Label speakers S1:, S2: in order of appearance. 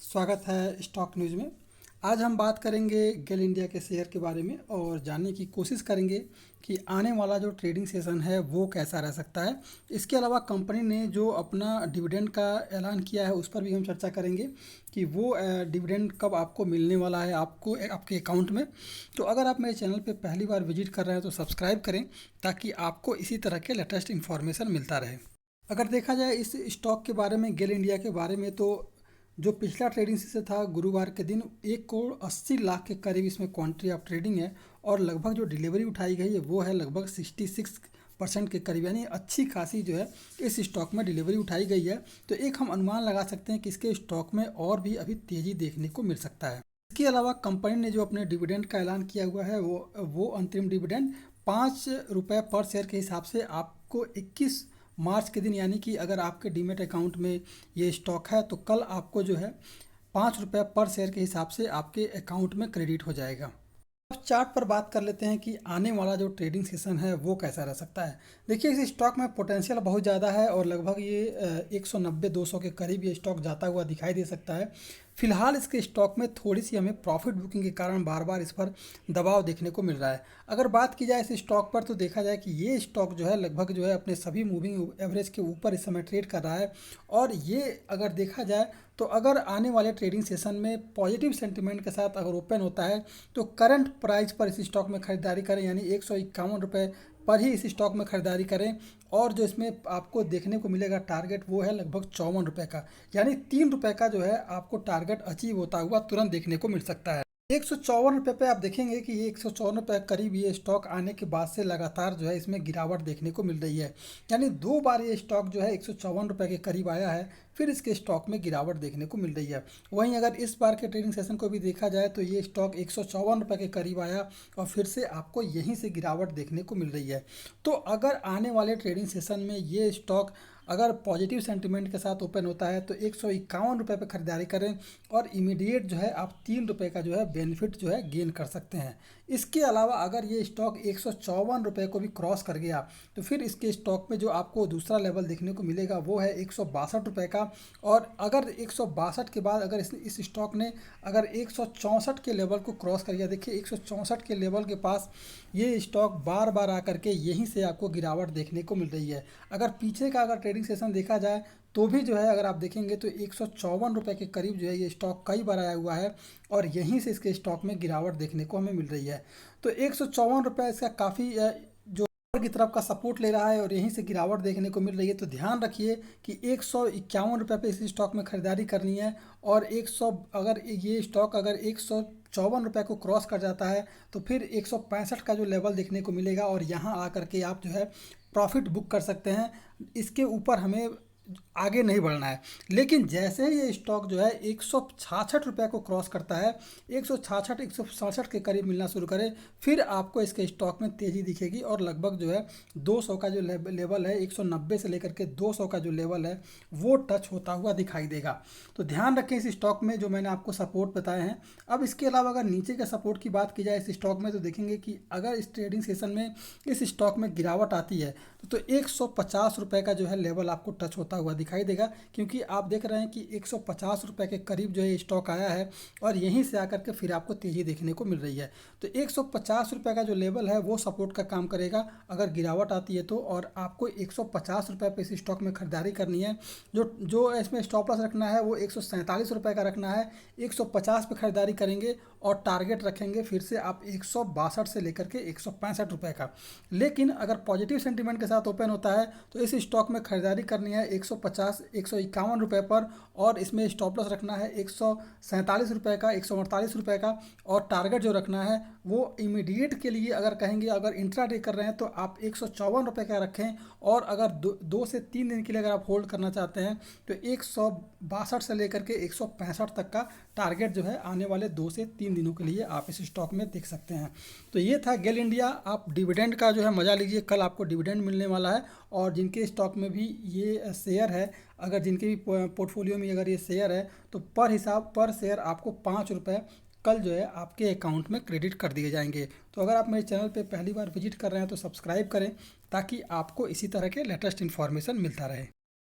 S1: स्वागत है stock news में। आज हम बात करेंगे गेल इंडिया के शेयर के बारे में और जानने की कोशिश करेंगे कि आने वाला जो ट्रेडिंग सेशन है वो कैसा रह सकता है। इसके अलावा कंपनी ने जो अपना डिविडेंड का ऐलान किया है उस पर भी हम चर्चा करेंगे कि वो डिविडेंड कब आपको मिलने वाला है आपको आपके अकाउंट में। तो अगर आप मेरे चैनल पे पहली बार विजिट कर रहे हैं तो सब्सक्राइब करें ताकि आपको इसी तरह के लेटेस्ट इन्फॉर्मेशन मिलता रहे। अगर देखा जाए इस स्टॉक के बारे में, गेल इंडिया के बारे में, तो जो पिछला ट्रेडिंग सेशन था गुरुवार के दिन 1,80,00,000 के करीब इसमें क्वांटिटी ऑफ ट्रेडिंग है और लगभग जो डिलीवरी उठाई गई है वो है लगभग 66% के करीब, यानी अच्छी खासी जो है इस स्टॉक में डिलीवरी उठाई गई है। तो एक हम अनुमान लगा सकते हैं कि इसके स्टॉक में और भी अभी तेज़ी देखने को मिल सकता है। इसके अलावा कंपनी ने जो अपने डिविडेंड का ऐलान किया हुआ है वो अंतरिम डिविडेंड ₹5 पर शेयर के हिसाब से आपको 21 मार्च के दिन, यानी कि अगर आपके डीमेट अकाउंट में ये स्टॉक है तो कल आपको जो है ₹5 पर शेयर के हिसाब से आपके अकाउंट में क्रेडिट हो जाएगा। अब चार्ट पर बात कर लेते हैं कि आने वाला जो ट्रेडिंग सेशन है वो कैसा रह सकता है। देखिए, इस स्टॉक में पोटेंशियल बहुत ज़्यादा है और लगभग ये 190-200 के करीब ये स्टॉक जाता हुआ दिखाई दे सकता है। फिलहाल इसके स्टॉक में थोड़ी सी हमें प्रॉफिट बुकिंग के कारण बार बार इस पर दबाव देखने को मिल रहा है। अगर बात की जाए इस स्टॉक पर तो देखा जाए कि ये स्टॉक जो है लगभग जो है अपने सभी मूविंग एवरेज के ऊपर इस समय ट्रेड कर रहा है। और ये अगर देखा जाए तो अगर आने वाले ट्रेडिंग सेशन में पॉजिटिव सेंटिमेंट के साथ अगर ओपन होता है तो करंट प्राइस पर इस स्टॉक में खरीदारी करें, यानी ₹151 पर ही इस स्टॉक में खरीदारी करें। और जो इसमें आपको देखने को मिलेगा टारगेट वो है लगभग ₹54 का, यानी ₹3 का जो है आपको टारगेट अचीव होता हुआ तुरंत देखने को मिल सकता है। ₹154 पे आप देखेंगे कि ये ₹154 करीब ये स्टॉक आने के बाद से लगातार जो है इसमें गिरावट देखने को मिल रही है, यानी 2 बार ये स्टॉक जो है ₹154 के करीब आया है, फिर इसके स्टॉक में गिरावट देखने को मिल रही है। वहीं अगर इस बार के ट्रेडिंग सेशन को भी देखा जाए तो ये स्टॉक ₹154 के करीब आया और फिर से आपको यहीं से गिरावट देखने को मिल रही है। तो अगर आने वाले ट्रेडिंग सेशन में ये स्टॉक अगर पॉजिटिव सेंटिमेंट के साथ ओपन होता है तो ₹151 पे खरीदारी करें और इमीडिएट जो है आप ₹3 का जो है बेनिफिट जो है गेन कर सकते हैं। इसके अलावा अगर ये स्टॉक ₹154 को भी क्रॉस कर गया तो फिर इसके स्टॉक में जो आपको दूसरा लेवल देखने को मिलेगा वो है ₹162 का। और अगर 162 के बाद अगर इस स्टॉक ने अगर 164 के लेवल को क्रॉस कर गया, देखिए 164 के लेवल के पास ये स्टॉक बार बार आकर के यहीं से आपको गिरावट देखने को मिल रही है। अगर पीछे का अगर ट्रेडिंग सेशन देखा जाए तो भी जो है अगर आप देखेंगे तो ₹154 के करीब जो है ये स्टॉक कई बार आया हुआ है और यहीं से इसके स्टॉक में गिरावट देखने को हमें मिल रही है। तो ₹154 इसका काफ़ी जो ऊपर की तरफ का सपोर्ट ले रहा है और यहीं से गिरावट देखने को मिल रही है। तो ध्यान रखिए कि ₹151 पे इस स्टॉक में खरीदारी करनी है और 100 अगर ये स्टॉक अगर ₹154 को क्रॉस कर जाता है तो फिर 165 का जो लेवल देखने को मिलेगा और यहाँ आकर के आप जो है प्रॉफिट बुक कर सकते हैं। इसके ऊपर हमें आगे नहीं बढ़ना है। लेकिन जैसे ही ये स्टॉक जो है ₹166 को क्रॉस करता है, 166 167 के करीब मिलना शुरू करे, फिर आपको इसके स्टॉक में तेज़ी दिखेगी और लगभग जो है 200 का जो लेवल है, 190 से लेकर के 200 का जो लेवल है वो टच होता हुआ दिखाई देगा। तो ध्यान रखें इस स्टॉक में जो मैंने आपको सपोर्ट बताए हैं। अब इसके अलावा अगर नीचे के सपोर्ट की बात की जाए इस स्टॉक में तो देखेंगे कि अगर इस ट्रेडिंग सेशन में इस स्टॉक में गिरावट आती है तो ₹150 का जो है लेवल आपको टच होता हुआ दिखाई देगा, क्योंकि आप देख रहे हैं कि ₹150 के करीब जो है स्टॉक आया है और यहीं से आकर के फिर आपको तेज़ी देखने को मिल रही है। तो ₹150 का जो लेवल है वो सपोर्ट का काम करेगा अगर गिरावट आती है तो। और आपको ₹150 पे इस स्टॉक में खरीदारी करनी है। जो जो इसमें स्टॉप लॉस रखना है वो ₹147 का रखना है। 150 पे खरीदारी करेंगे और टारगेट रखेंगे फिर से आप 162 से लेकर के ₹165 का। लेकिन अगर पॉजिटिव सेंटीमेंट के साथ ओपन होता है तो इस स्टॉक में खरीदारी करनी है 150 ₹151 पर और इसमें स्टॉप लॉस रखना है ₹147 का, ₹148 का। और टारगेट जो रखना है वो इमीडिएट के लिए अगर कहेंगे, अगर इंट्राडे कर रहे हैं तो आप ₹154 का रखें और अगर 2 से 3 दिन के लिए अगर आप होल्ड करना चाहते हैं तो 162 से लेकर के 165 तक का टारगेट जो है आने वाले 2 से 3 दिनों के लिए आप इस स्टॉक में देख सकते हैं। तो ये था गेल इंडिया। आप डिविडेंड का जो है मज़ा लीजिए, कल आपको डिविडेंड मिलने वाला है। और जिनके स्टॉक में भी ये शेयर है, अगर जिनके भी पोर्टफोलियो में अगर ये शेयर है तो पर शेयर आपको ₹5 कल जो है आपके अकाउंट में क्रेडिट कर दिए जाएंगे। तो अगर आप मेरे चैनल पे पहली बार विजिट कर रहे हैं तो सब्सक्राइब करें ताकि आपको इसी तरह के लेटेस्ट इन्फॉर्मेशन मिलता रहे।